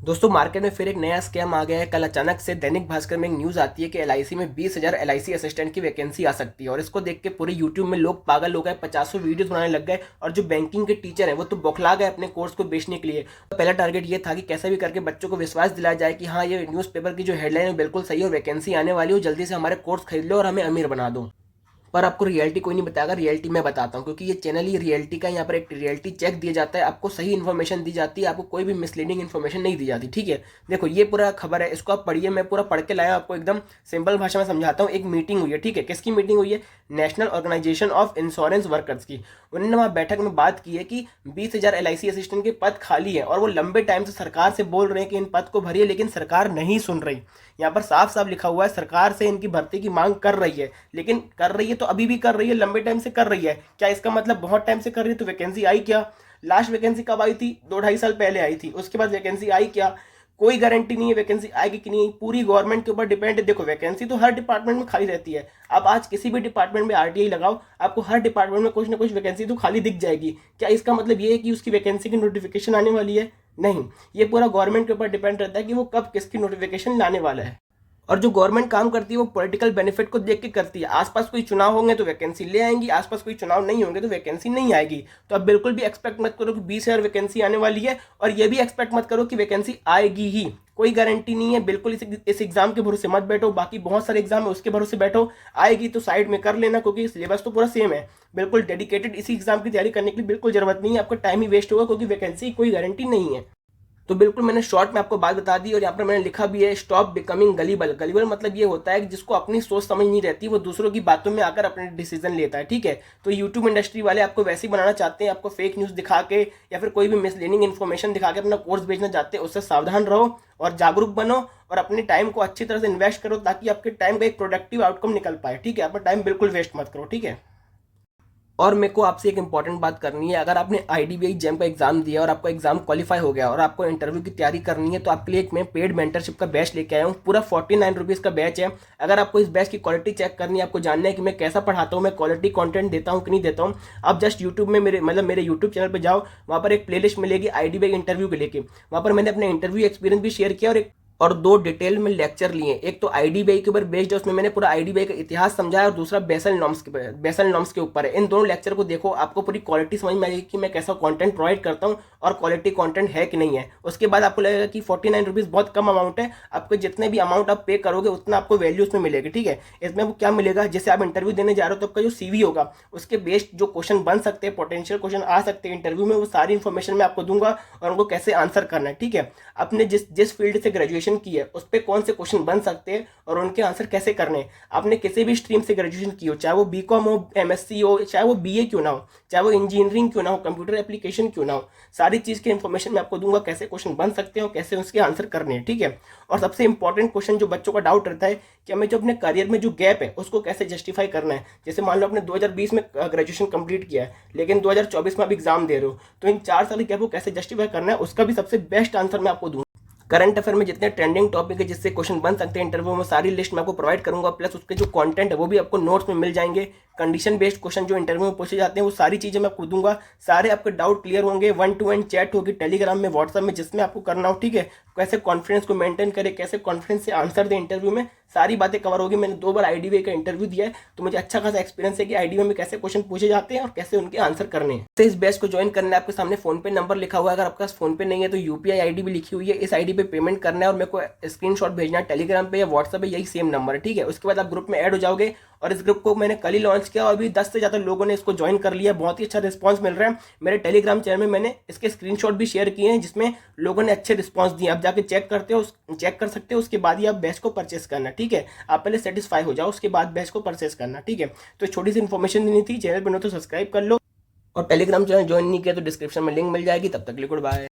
दोस्तों मार्केट में फिर एक नया स्कैम आ गया है। कल अचानक से दैनिक भास्कर में एक न्यूज़ आती है कि एलआईसी में 20,000 एलआईसी असिस्टेंट की वैकेंसी आ सकती है और इसको देख के पूरे यूट्यूब में लोग पागल हो गए, 50 वीडियोस बनाने लग गए और जो बैंकिंग के टीचर हैं वो तो बौखला गए अपने कोर्स को बेचने के लिए। तो पहला टारगेट ये था कि कैसे भी करके बच्चों को विश्वास दिलाया जाए कि हाँ, ये न्यूज़पेपर की जो हेडलाइन है बिल्कुल सही है और वैकेंसी आने वाली हो, जल्दी से हमारे कोर्स खरीद लो और हमें अमीर बना दो। पर आपको रियलिटी कोई नहीं बताएगा, रियलिटी मैं बताता हूँ क्योंकि ये चैनल ही रियलिटी का। यहाँ पर एक रियलिटी चेक दिया जाता है, आपको सही इन्फॉर्मेशन दी जाती है, आपको कोई भी मिसलीडिंग इन्फॉर्मेशन नहीं दी जाती। ठीक है, देखो ये पूरा खबर है, इसको आप पढ़िए, मैं पूरा पढ़ के लाया आपको एकदम सिंपल भाषा में समझाता हूँ। एक मीटिंग हुई है, ठीक है, किसकी मीटिंग हुई है? National Organisation of Insurance Workers की। उन्होंने वहाँ बैठक में बात की है कि 20,000 एलआईसी असिस्टेंट के पद खाली है और वो लंबे टाइम से सरकार से बोल रहे हैं कि इन पद को भरिए, लेकिन सरकार नहीं सुन रही। यहाँ पर साफ साफ लिखा हुआ है सरकार से इनकी भर्ती की मांग कर रही है, लेकिन कर रही है तो अभी भी कर रही है, लंबे टाइम से कर रही है। क्या इसका मतलब बहुत टाइम से कर रही है तो वैकेंसी आई क्या? लास्ट वैकेंसी कब आई थी? 2-2.5 साल पहले आई थी। उसके बाद वैकेंसी आई क्या? कोई गारंटी नहीं है वैकेंसी आएगी कि नहीं, पूरी गवर्नमेंट के ऊपर डिपेंड है। देखो वैकेंसी तो हर डिपार्टमेंट में खाली रहती है, आप आज किसी भी डिपार्टमेंट में आरटीआई लगाओ, आपको हर डिपार्टमेंट में कुछ ना कुछ वैकेंसी तो खाली दिख जाएगी। क्या इसका मतलब ये है कि उसकी वैकेंसी की नोटिफिकेशन आने वाली है? नहीं, ये पूरा गवर्नमेंट के ऊपर डिपेंड रहता है कि वो कब किसकी नोटिफिकेशन लाने वाला है। और जो गवर्नमेंट काम करती है वो पॉलिटिकल बेनिफिट को देख के करती है। आसपास कोई चुनाव होंगे तो वैकेंसी ले आएंगी, आसपास कोई चुनाव नहीं होंगे तो वैकेंसी नहीं आएगी। तो अब बिल्कुल भी एक्सपेक्ट मत करो कि 20,000 वैकेंसी आने वाली है, और ये भी एक्सपेक्ट मत करो कि वैकेंसी आएगी ही, कोई गारंटी नहीं है। बिल्कुल इस एग्जाम के भरोसे मत बैठो, बाकी बहुत सारे एग्जाम है उसके भरोसे बैठो। आएगी तो साइड में कर लेना क्योंकि सिलेबस तो पूरा सेम है। बिल्कुल डेडिकेटेड इसी एग्जाम की तैयारी करने के लिए बिल्कुल जरूरत नहीं है, आपका टाइम ही वेस्ट होगा क्योंकि वैकेंसी कोई गारंटी नहीं है। तो बिल्कुल मैंने शॉर्ट में आपको बात बता दी और यहाँ पर मैंने लिखा भी है, स्टॉप बिकमिंग गलीबल। गलीबल मतलब ये होता है कि जिसको अपनी सोच समझ नहीं रहती, वो दूसरों की बातों में आकर अपने डिसीजन लेता है। ठीक है, तो यूट्यूब इंडस्ट्री वाले आपको वैसे ही बनाना चाहते हैं, आपको फेक न्यूज़ दिखा के या फिर कोई भी मिसलीडिंग इन्फॉर्मेशन दिखा के अपना कोर्स बेचना चाहते हैं। उससे सावधान रहो और जागरूक बनो और अपने टाइम को अच्छी तरह से इन्वेस्ट करो ताकि आपके टाइम का एक प्रोडक्टिव आउटकम निकल पाए। ठीक है, अपना टाइम बिल्कुल वेस्ट मत करो। ठीक है, और मेरे को आपसे एक इंपॉर्टेंट बात करनी है। अगर आपने आईडीबीआई जैम का एग्जाम दिया और आपका एग्जाम क्वालिफाई हो गया और आपको इंटरव्यू की तैयारी करनी है, तो आपके लिए एक मैं पेड मेंटरशिप का बैच लेके आया हूँ। पूरा 49 रुपीज़ का बैच है। अगर आपको इस बैच की क्वालिटी चेक करनी है, आपको जानना है कि मैं कैसा पढ़ाता हूँ, मैं क्वालिटी कंटेंट देता हूँ कि नहीं देता हूँ, आप जस्ट यूट्यूब में मेरे यूट्यूब चैनल पर जाओ, वहाँ पर एक प्लेलिस्ट मिलेगी आईडीबीआई इंटरव्यू के लेके। वहाँ पर मैंने अपने इंटरव्यू एक्सपीरियंस भी शेयर किया और दो डिटेल में लेक्चर लिए। एक तो आईडीबीआई के ऊपर बेस्ड है, उसमें मैंने पूरा आईडीबीआई का इतिहास समझाया, और दूसरा बेसल नॉर्म्स के ऊपर है। इन दोनों लेक्चर को देखो, आपको पूरी क्वालिटी समझ में आएगी कि मैं कैसा कंटेंट प्रोवाइड करता हूँ और क्वालिटी कंटेंट है कि नहीं है। उसके बाद आपको लगेगा कि 49 रुपीज़ बहुत कम अमाउंट है, आपको जितने भी अमाउंट आप पे करोगे उतना आपको वैल्यू उसमें मिलेगी। ठीक है, इसमें वो क्या मिलेगा, जैसे आप इंटरव्यू देने जा रहे हो तो आपका जो सीवी होगा उसके बेस्ड जो क्वेश्चन बन सकते हैं, पोटेंशियल क्वेश्चन आ सकते हैं इंटरव्यू में, वो सारी इन्फॉर्मेशन मैं आपको दूंगा और उनको कैसे आंसर करना है। ठीक है, आपने जिस जिस फील्ड से ग्रेजुएशन की है उस पर कौन से क्वेश्चन बन सकते हैं और उनके आंसर कैसे करने हैं। आपने किसी भी स्ट्रीम से ग्रेजुएशन की हो, चाहे वो बीकॉम हो, एमएससी हो, चाहे वो बीए क्यों ना हो, चाहे वो इंजीनियरिंग क्यों ना हो, कंप्यूटर एप्लीकेशन क्यों ना हो, सारी चीज़ की इन्फॉर्मेशन मैं आपको दूंगा, कैसे क्वेश्चन बन सकते हैं और कैसे उसके आंसर करने हैं। ठीक है, और सबसे इंपॉर्टेंट क्वेश्चन जो बच्चों का डाउट रहता है कि हमें जो अपने करियर में जो गैप है उसको कैसे जस्टिफाई करना है। जैसे मान लो आपने 2020 में ग्रेजुएशन कंप्लीट किया है लेकिन 2024 में आप एग्जाम दे रहे हो, तो इन 4 साल के गैप को कैसे जस्टिफाई करना है, उसका भी सबसे बेस्ट आंसर मैं आपको दूंगा। करंट अफेयर में जितने ट्रेंडिंग टॉपिक है जिससे क्वेश्चन बन सकते हैं इंटरव्यू में, सारी लिस्ट मैं आपको प्रोवाइड करूंगा, प्लस उसके जो कंटेंट है वो भी आपको नोट्स में मिल जाएंगे। कंडीशन बेस्ड क्वेश्चन जो इंटरव्यू में पूछे जाते हैं वो सारी चीज़ें मैं आपको दूंगा, सारे आपके डाउट क्लियर होंगे। 1-to-1 चैट होगी टेलीग्राम में, व्हाट्सएप में, जिसमें आपको करना हो। ठीक है, कैसे कॉन्फिडेंस को मेंटेन करें, कैसे कॉन्फिडेंस से आंसर दें इंटरव्यू में, सारी बातें कवर होगी। मैंने 2 बार आईडीबीआई का इंटरव्यू दिया है तो मुझे अच्छा खासा एक्सपीरियंस है कि आईडीबीआई में कैसे क्वेश्चन पूछे जाते हैं और कैसे उनके आंसर करने हैं। तो इस बैच को ज्वाइन करना है, आपके सामने फोन पे नंबर लिखा हुआ है, अगर आपके पास फोन पे नहीं है तो यूपीआई आईडी भी लिखी हुई है, इस आईडी पे पेमेंट करना है और मेरे को स्क्रीनशॉट भेजना है टेलीग्राम पे या व्हाट्सएप पे, यही सेम नंबर है। ठीक है, उसके बाद आप ग्रुप में ऐड हो जाओगे और इस ग्रुप को मैंने कल ही लॉन्च किया और अभी 10 से ज़्यादा लोगों ने इसको ज्वाइन कर लिया, बहुत ही अच्छा रिस्पांस मिल रहा है। मेरे टेलीग्राम चैनल में मैंने इसके स्क्रीनशॉट भी शेयर किए हैं जिसमें लोगों ने अच्छे रिस्पांस दिए, आप जाके चेक कर सकते हो। उसके बाद ही आप बैच को परचेस करना। ठीक है, आप पहले सेटिस्फाई हो जाओ उसके बाद बैच को परचेस करना। ठीक है, तो छोटी सी इन्फॉर्मेशन देनी थी, चैनल पर तो सब्सक्राइब कर लो और टेलीग्राम चैनल ज्वाइन नहीं किया तो डिस्क्रिप्शन में लिंक मिल जाएगी। तब तक के लिए गुड बाय।